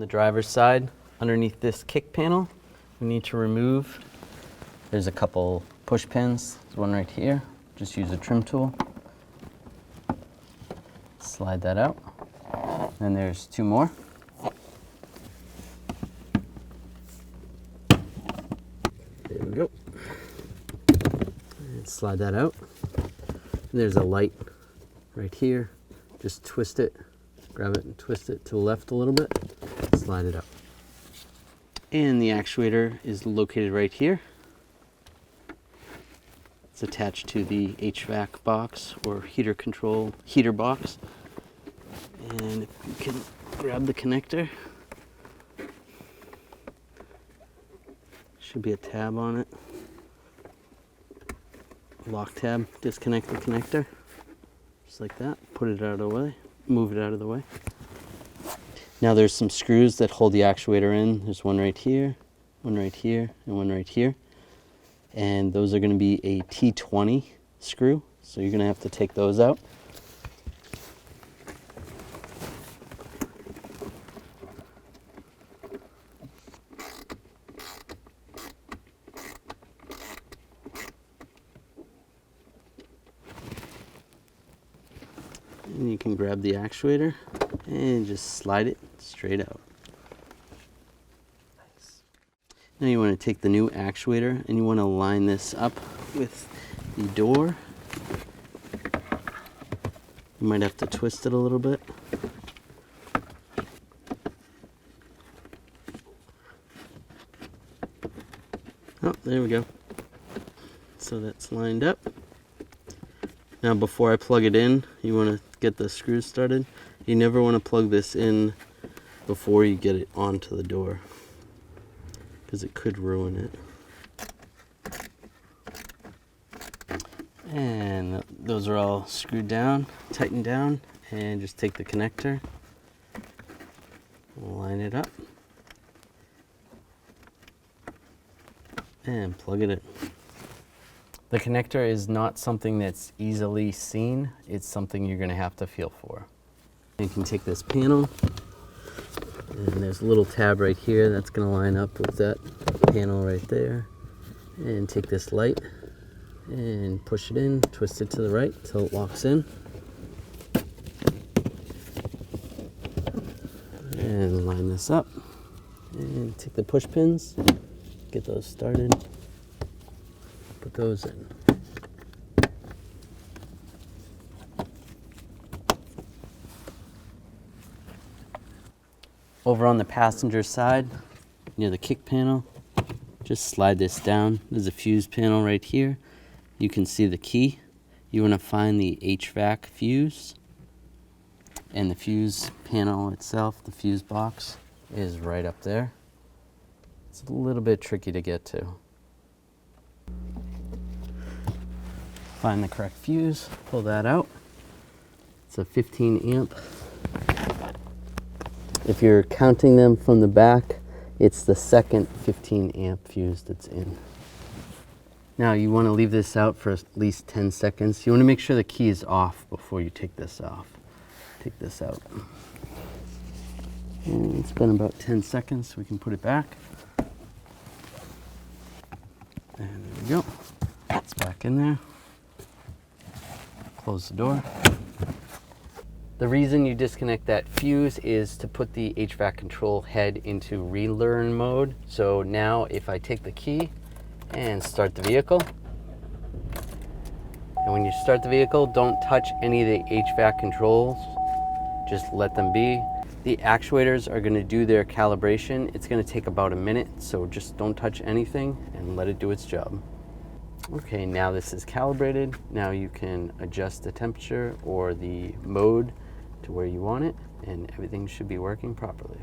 the driver's side, underneath this kick panel, we need to remove, there's a couple push pins. There's one right here. Just use a trim tool. Slide that out. And there's two more. There we go. And slide that out. And there's a light right here. Just twist it, grab it and twist it to the left a little bit. Slide it out. And the actuator is located right here. It's attached to the HVAC box or heater box. And if you can grab the connector, should be a tab on it. Lock tab, disconnect the connector, just like that. Put it out of the way, move it out of the way. Now there's some screws that hold the actuator in. There's one right here, one right here, and one right here. And those are going to be a T20 screw, so you're going to have to take those out. And you can grab the actuator and just slide it straight out. Nice. Now you want to take the new actuator and you want to line this up with the door. You might have to twist it a little bit. Oh, there we go. So that's lined up. Now before I plug it in, you want to get the screws started. You never want to plug this in before you get it onto the door, because it could ruin it. And those are all screwed down, tightened down, and just take the connector, line it up, and plug it in. The connector is not something that's easily seen. It's something you're going to have to feel for. You can take this panel, and there's a little tab right here that's going to line up with that panel right there. And take this light and push it in, twist it to the right till it locks in. And line this up. And take the push pins, get those started. Put those in. Over on the passenger side, near the kick panel, just slide this down. There's a fuse panel right here. You can see the key. You want to find the HVAC fuse. And the fuse panel itself, the fuse box, is right up there. It's a little bit tricky to get to. Find the correct fuse, pull that out. It's a 15 amp. If you're counting them from the back, it's the second 15 amp fuse that's in. Now you want to leave this out for at least 10 seconds. You want to make sure the key is off before you take this off. Take this out. And it's been about 10 seconds, so we can put it back. And there we go. It's back in there. Close the door. The reason you disconnect that fuse is to put the HVAC control head into relearn mode. So now if I take the key and start the vehicle, and when you start the vehicle, don't touch any of the HVAC controls, just let them be. The actuators are going to do their calibration. It's going to take about a minute, so just don't touch anything and let it do its job. Okay, now this is calibrated. Now you can adjust the temperature or the mode to where you want it, and everything should be working properly.